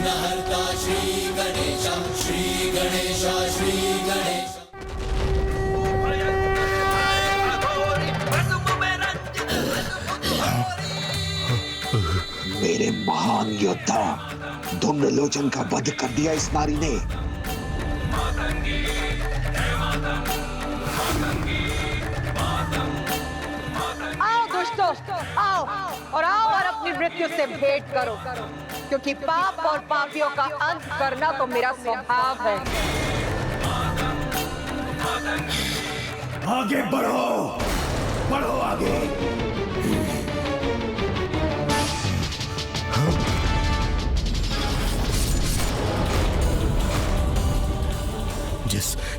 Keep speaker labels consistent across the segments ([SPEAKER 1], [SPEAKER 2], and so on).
[SPEAKER 1] विघ्नहर्ता श्री गणेश, श्री गणेश, श्री गणेश।
[SPEAKER 2] मेरे महान योद्धा धूम्रलोचन का वध कर दिया इस नारी ने।
[SPEAKER 3] आओ दुष्टों, आओ और अपनी मृत्यु से भेंट करो, क्योंकि पाप और पापियों का अंत करना तो मेरा स्वभाव है।
[SPEAKER 2] आगे बढ़ो, बढ़ो आगे।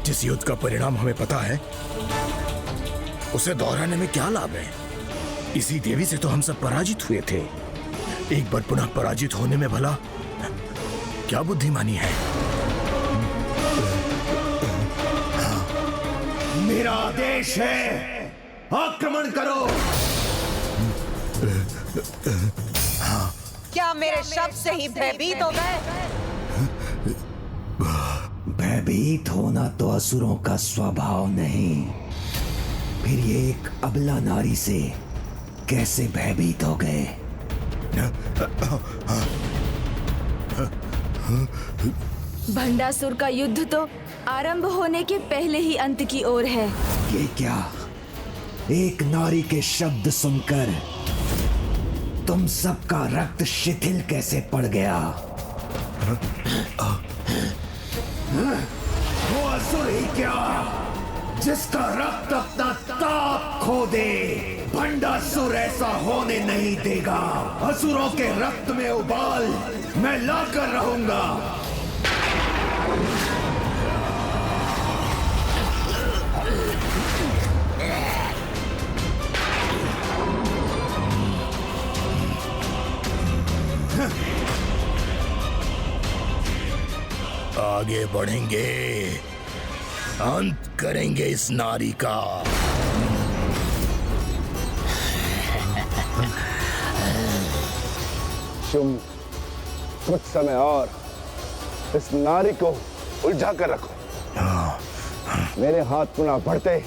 [SPEAKER 4] जिस युद्ध का परिणाम हमें पता है, उसे दोहराने में क्या लाभ है? इसी देवी से तो हम सब पराजित हुए थे। एक बार पुनः पराजित होने में भला क्या बुद्धिमानी है?
[SPEAKER 2] मेरा आदेश है, आक्रमण करो।
[SPEAKER 3] क्या मेरे शब्द से ही भयभीत हो गए?
[SPEAKER 2] भयभीत होना तो असुरों का स्वभाव नहीं, फिर ये एक अबला नारी से कैसे भयभीत हो गए?
[SPEAKER 5] भंडासुर का युद्ध तो आरंभ होने के पहले ही अंत की ओर है।
[SPEAKER 2] ये क्या? एक नारी के शब्द सुनकर तुम सबका रक्त शिथिल कैसे पड़ गया? वो असुर ही क्या जिसका रक्त अपना ताप खो दे? भंडासुर ऐसा होने नहीं देगा। असुरों के रक्त में उबाल मैं लाकर रहूंगा।
[SPEAKER 4] आगे बढ़ेंगे, अंत करेंगे इस नारी का।
[SPEAKER 6] शुंभ, कुछ समय और इस नारी को उलझा कर रखो। मेरे हाथ पुनः बढ़ते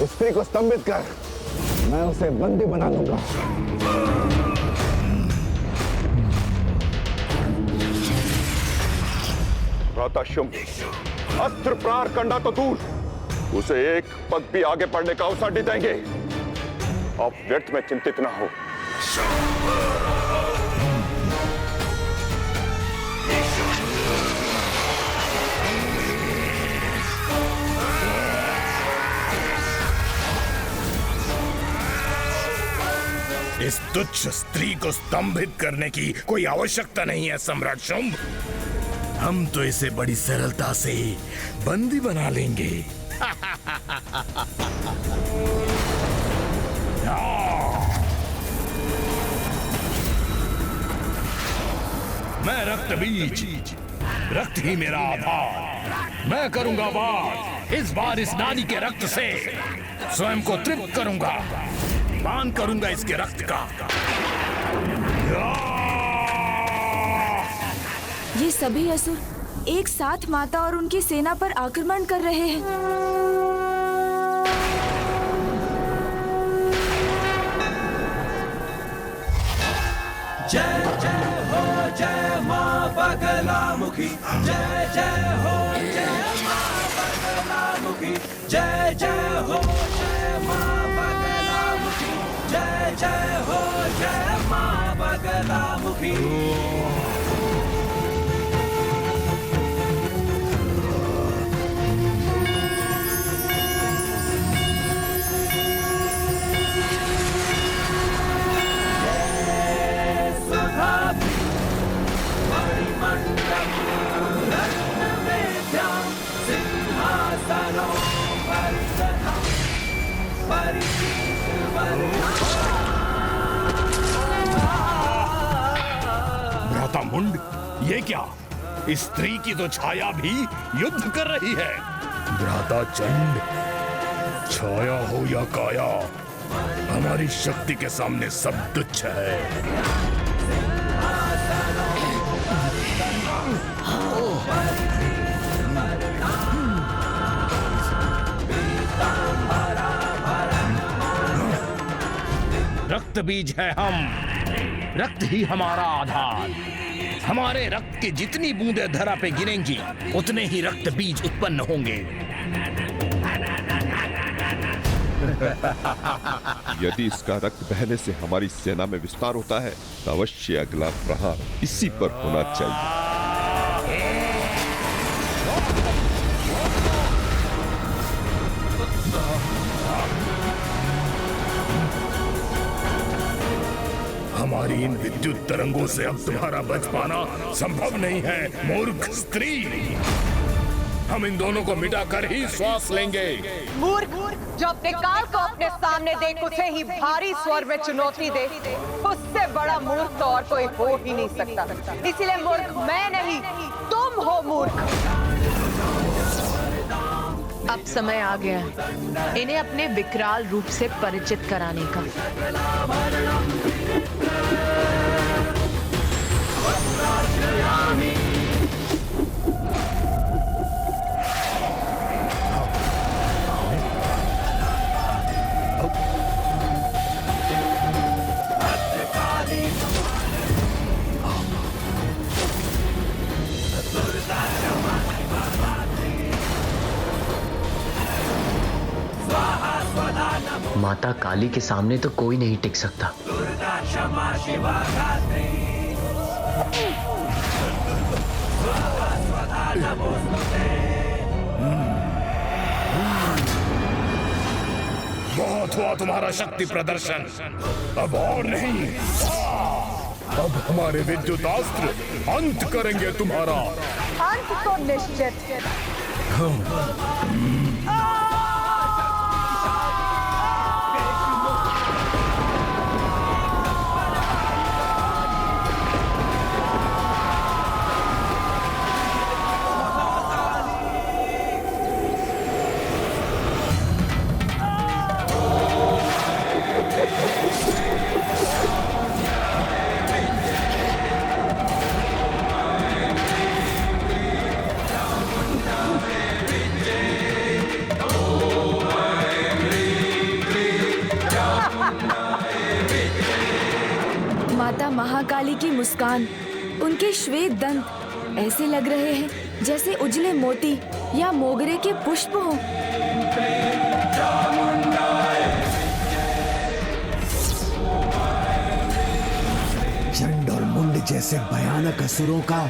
[SPEAKER 6] स्त्री को स्तंभित कर मैं उसे बंदी बना लूंगा। भ्राता शुंभ, अस्त्र प्रहार करना तो दूर, उसे एक पग भी आगे बढ़ने का अवसर नहीं देंगे। आप व्यर्थ में चिंतित ना हो।
[SPEAKER 4] इस तुच्छ स्त्री को स्तंभित करने की कोई आवश्यकता नहीं है सम्राट शुंभ। हम तो इसे बड़ी सरलता से बंदी बना लेंगे। मैं रक्त बीज, रक्त ही मेरा आधार। मैं करूंगा वार। इस बार इस नारी के रक्त से स्वयं को तृप्त करूंगा, पान करूंगा इसके रक्त का।
[SPEAKER 5] ये सभी असुर एक साथ माता और उनकी सेना पर आक्रमण कर रहे हैं।
[SPEAKER 1] जय जय हो जय मां बगलामुखी, जय जय हो जय मां बगलामुखी, जय जय हो जय मां बगलामुखी, जय जय हो जय मां बगलामुखी।
[SPEAKER 4] भ्राता मुंड, ये क्या? इस स्त्री की तो छाया भी युद्ध कर रही है। भ्राता चंड, छाया हो या काया, हमारी शक्ति के सामने सब तुच्छ है। रक्त बीज है हम, रक्त ही हमारा आधार। हमारे रक्त की जितनी बूंदें धरा पे गिरेंगी उतने ही रक्त बीज उत्पन्न होंगे।
[SPEAKER 7] यदि इसका रक्त बहने से हमारी सेना में विस्तार होता है तो अवश्य अगला प्रहार इसी पर होना चाहिए।
[SPEAKER 4] हमारी इन विद्युत तरंगों से अब तुम्हारा बच पाना संभव नहीं है, मूर्ख स्त्री। हम इन दोनों को मिटाकर ही श्वास लेंगे।
[SPEAKER 3] मूर्ख, जो अपने काल को अपने सामने देख उसे ही भारी स्वर में चुनौती दे, उससे बड़ा मूर्ख तो और कोई हो ही नहीं सकता। इसीलिए मूर्ख मैं नहीं, तुम हो मूर्ख।
[SPEAKER 8] अब समय आ गया है इन्हें अपने विकराल रूप से परिचित कराने का।
[SPEAKER 9] माता काली के सामने तो कोई नहीं टिक सकता।
[SPEAKER 4] बहुत हुआ तुम्हारा शक्ति प्रदर्शन, अब और नहीं। अब हमारे विद्युत अस्त्र अंत करेंगे तुम्हारा।
[SPEAKER 3] अंत तो निश्चित।
[SPEAKER 5] माता महाकाली की मुस्कान, उनके श्वेत दंत ऐसे लग रहे हैं जैसे उजले मोती या मोगरे के पुष्प हों।
[SPEAKER 2] चंड और मुंड जैसे भयानक असुरों का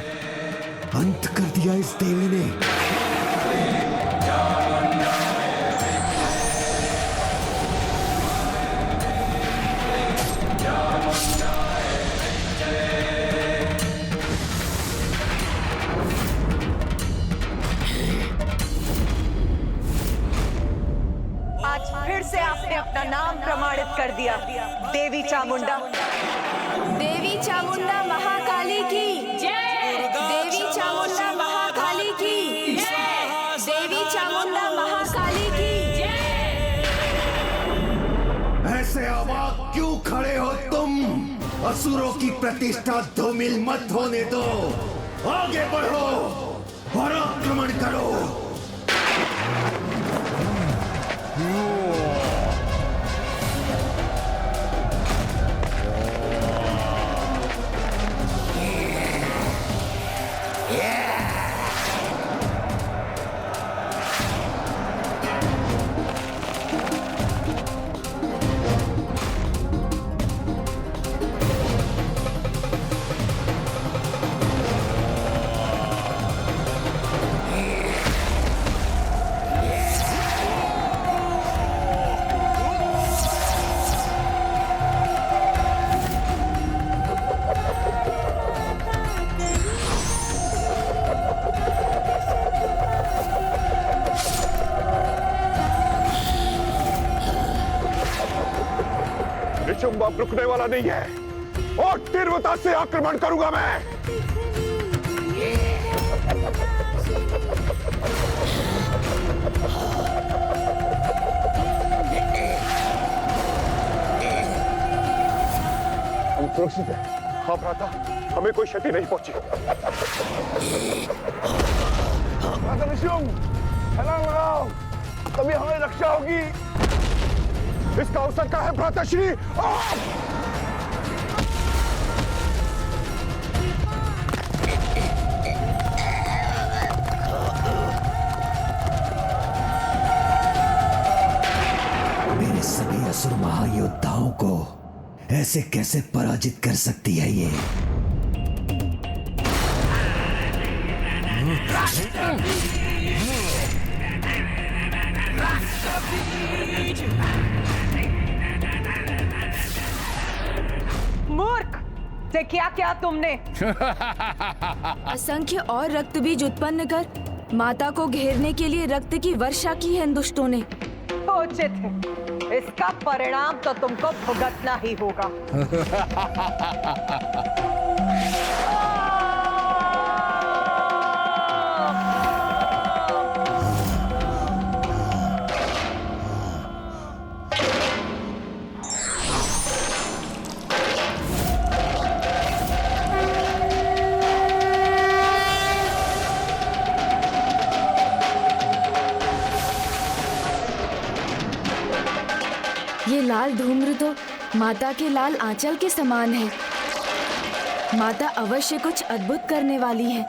[SPEAKER 2] अंत कर दिया इस देवी ने।
[SPEAKER 3] आज फिर से आपने अपना नाम प्रमाणित कर दिया, देवी चामुंडा।
[SPEAKER 5] देवी चामुंडा महाकाली की जय। देवी चामुंडा महाकाली की जय। देवी चामुंडा महाकाली की जय।
[SPEAKER 2] ऐसे अवाक क्यों खड़े हो तुम? असुरों की प्रतिष्ठा धूमिल मत होने दो। आगे बढ़ो और आक्रमण करो।
[SPEAKER 6] अब रुकने वाला नहीं है और तीव्रता से आक्रमण करूंगा मैं। हम सुरक्षित हैं, हाँ भ्राता, हमें कोई क्षति नहीं पहुंची। भ्राता निशुंग, छलांग लगाओ, तभी हमारी रक्षा होगी। इसका अवसर क्या है भ्राता श्री?
[SPEAKER 2] मेरे सभी असुर महायोद्धाओं को ऐसे कैसे पराजित कर सकती है ये?
[SPEAKER 3] मूर्ख! से क्या किया तुमने?
[SPEAKER 5] असंख्य और रक्त बीज उत्पन्न कर माता को घेरने के लिए रक्त की वर्षा की है इन दुष्टों ने।
[SPEAKER 3] उचित है, इसका परिणाम तो तुमको भुगतना ही होगा।
[SPEAKER 5] ये लाल धूम्र तो माता के लाल आंचल के समान है। माता अवश्य कुछ अद्भुत करने वाली है।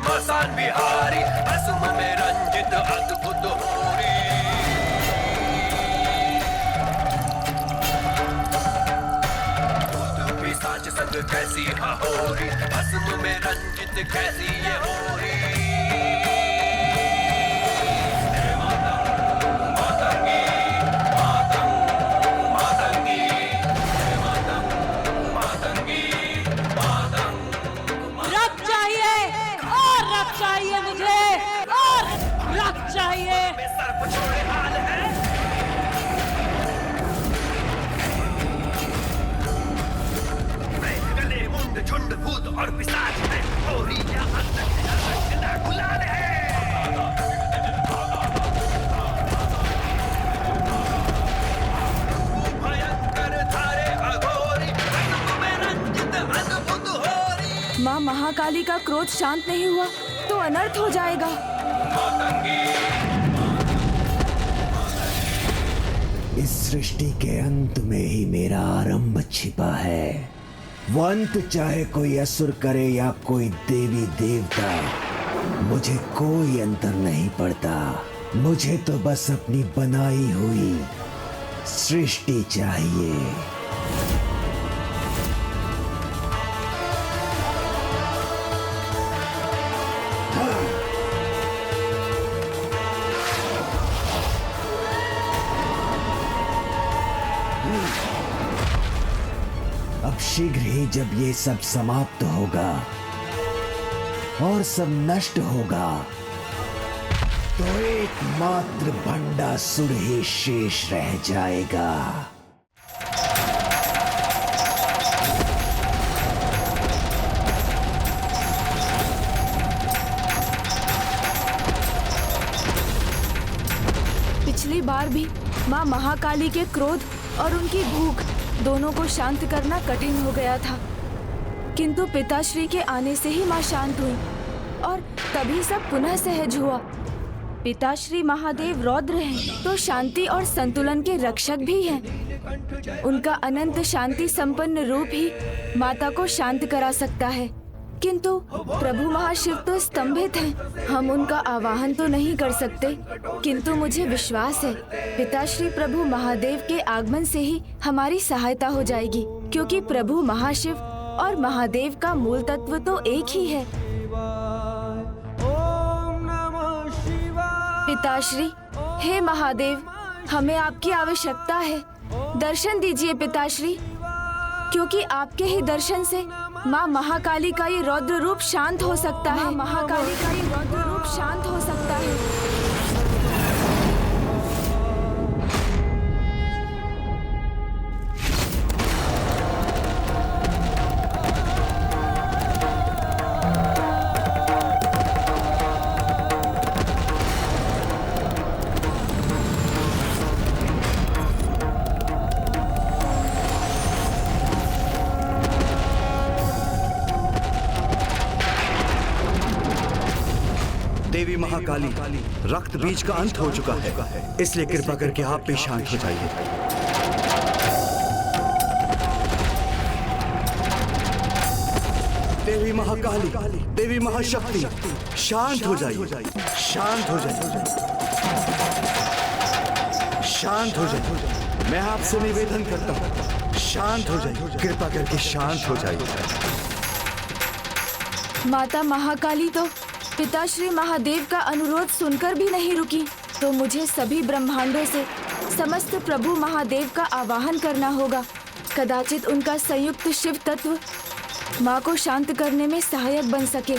[SPEAKER 1] मसान बिहारी असुम में रंजित अद्भुत होरी। भूत पिशाच संग कैसी होरी, असुम में रंजित कैसी ये होरी।
[SPEAKER 10] चाहिए मुझे और रक्त चाहिए।
[SPEAKER 1] गले मुंड झुंड भूत और पिशाच में होरी या अंदर गुलाल है। भयंकर धारे अघोरी, में रंजित अद्भुत होरी।
[SPEAKER 5] माँ महाकाली का क्रोध शांत नहीं हुआ तो अनर्थ हो जाएगा।
[SPEAKER 2] इस सृष्टि के अंत में ही मेरा आरंभ छिपा है। वो अंत चाहे कोई असुर करे या कोई देवी देवता, मुझे कोई अंतर नहीं पड़ता। मुझे तो बस अपनी बनाई हुई सृष्टि चाहिए। अब शीघ्र ही जब ये सब समाप्त होगा और सब नष्ट होगा तो एकमात्र भंडासुर ही शेष रह जाएगा।
[SPEAKER 5] पिछली बार भी माँ महाकाली के क्रोध और उनकी भूख दोनों को शांत करना कठिन हो गया था, किंतु पिताश्री के आने से ही माँ शांत हुई और तभी सब पुनः सहज हुआ। पिताश्री महादेव रौद्र हैं, तो शांति और संतुलन के रक्षक भी हैं। उनका अनंत शांति संपन्न रूप ही माता को शांत करा सकता है। किंतु प्रभु महाशिव तो स्तंभित हैं। हम उनका आवाहन तो नहीं कर सकते, किंतु मुझे विश्वास है पिताश्री प्रभु महादेव के आगमन से ही हमारी सहायता हो जाएगी, क्योंकि प्रभु महाशिव और महादेव का मूल तत्व तो एक ही है। पिताश्री, हे महादेव, हमें आपकी आवश्यकता है। दर्शन दीजिए पिताश्री, क्योंकि आपके ही दर्शन से माँ महाकाली का ये रौद्र रूप शांत हो सकता है। महाकाली का ये रौद्र रूप शांत हो सकता है।
[SPEAKER 11] देवी महाकाली, रक्त बीज का अंत हो चुका है, इसलिए कृपा करके आप भी शांत हो जाइए। देवी महाकाली, देवी महाशक्ति, शांत हो जाइए, शांत हो जाइए, शांत हो जाइए। मैं आपसे निवेदन करता हूँ, शांत हो जाइए, कृपा करके शांत हो जाइए।
[SPEAKER 5] माता महाकाली तो पिताश्री महादेव का अनुरोध सुनकर भी नहीं रुकी, तो मुझे सभी ब्रह्मांडों से समस्त प्रभु महादेव का आवाहन करना होगा। कदाचित उनका संयुक्त शिव तत्व माँ को शांत करने में सहायक बन सके।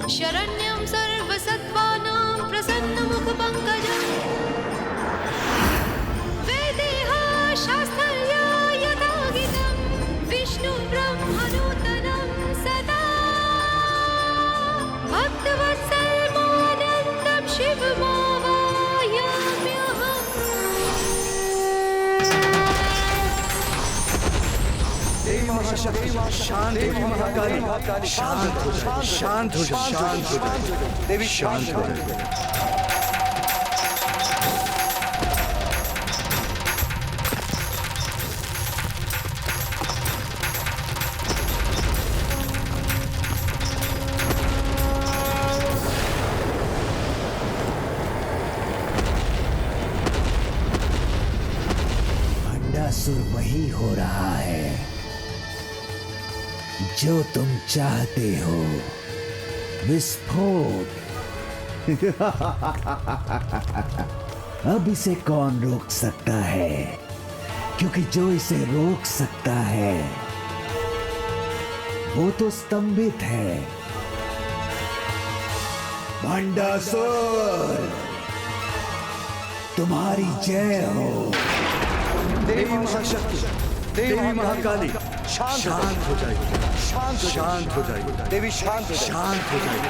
[SPEAKER 12] शरण्यं सर्वसत्त्वानां प्रसन्नमुखपङ्कजं वेदेह शास्त्रया यथा गीतं विष्णु ब्रह्मनूतनं सदा भक्तवत्सलमानन्दं शिवमावाहयाम्यहम्।
[SPEAKER 11] देवी महाशक्ति, शांत, देवी महाकाली, शांत हो जाए, शांत हो जाए, शांत हो जाए, देवी शांत हो जाए।
[SPEAKER 2] भंडासुर वही हो रहा है जो तुम चाहते हो, विस्फोट। अब इसे कौन रोक सकता है, क्योंकि जो इसे रोक सकता है वो तो स्तंभित है। भंडासुर, तुम्हारी जय हो।
[SPEAKER 11] देवी महाशक्ति, देवी महाकाली, शांत हो जाइए, शांत हो जाइए, देवी शांत हो जाइए।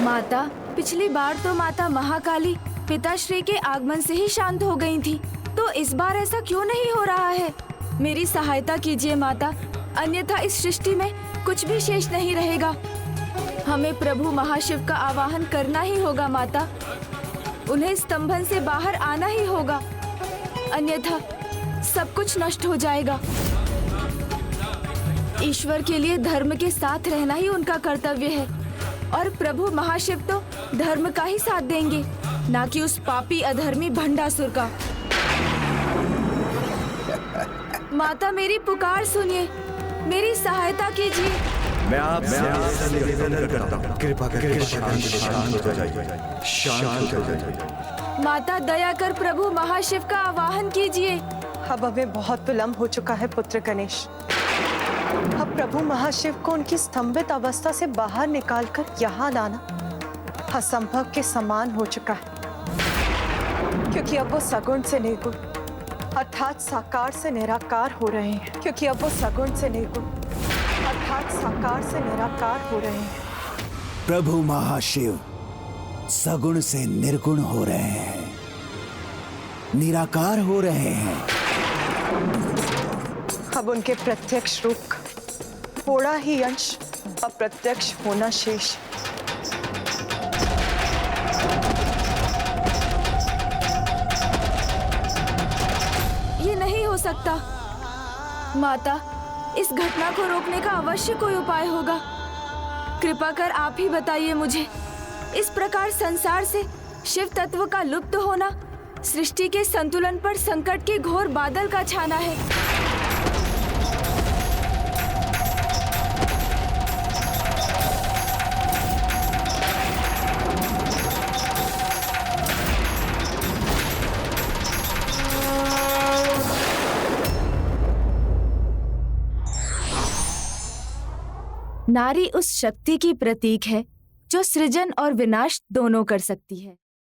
[SPEAKER 5] माता, पिछली बार तो माता महाकाली पिताश्री के आगमन से ही शांत हो गई थी, तो इस बार ऐसा क्यों नहीं हो रहा है? मेरी सहायता कीजिए माता, अन्यथा इस सृष्टि में कुछ भी शेष नहीं रहेगा। हमें प्रभु महाशिव का आवाहन करना ही होगा माता, उन्हें स्तंभन से बाहर आना ही होगा, अन्यथा सब कुछ नष्ट हो जाएगा। ईश्वर के लिए धर्म के साथ रहना ही उनका कर्तव्य है, और प्रभु महाशिव तो धर्म का ही साथ देंगे, ना कि उस पापी अधर्मी भंडासुर का। माता, मेरी पुकार सुनिए, मेरी सहायता कीजिए।
[SPEAKER 11] मैं आपसे निवेदन करता हूँ, कृपा करके शांत हो जाइए, शांत हो जाइए।
[SPEAKER 5] माता, दया कर प्रभु महाशिव का आवाहन कीजिए।
[SPEAKER 3] अब हमें बहुत विलंब हो चुका है पुत्र गणेश। अब प्रभु महाशिव को उनकी स्तंभित अवस्था से बाहर निकालकर यहाँ लाना असंभव के समान हो चुका है, क्योंकि अब वो सगुण से निर्गुण अर्थात साकार से निराकार हो रहे हैं। क्योंकि अब वो सगुण से निर्गुण अर्थात साकार से निराकार हो रहे हैं।
[SPEAKER 2] प्रभु महाशिव सगुण से निर्गुण हो रहे हैं, निराकार हो रहे हैं।
[SPEAKER 3] अब उनके प्रत्यक्ष रूप थोड़ा ही अंश अप्रत्यक्ष होना शेष।
[SPEAKER 5] ये नहीं हो सकता। माता, इस घटना को रोकने का अवश्य कोई उपाय होगा। कृपा कर आप ही बताइए मुझे। इस प्रकार संसार से शिव तत्व का लुप्त होना सृष्टि के संतुलन पर संकट के घोर बादल का छाना है। नारी उस शक्ति की प्रतीक है जो सृजन और विनाश दोनों कर सकती है।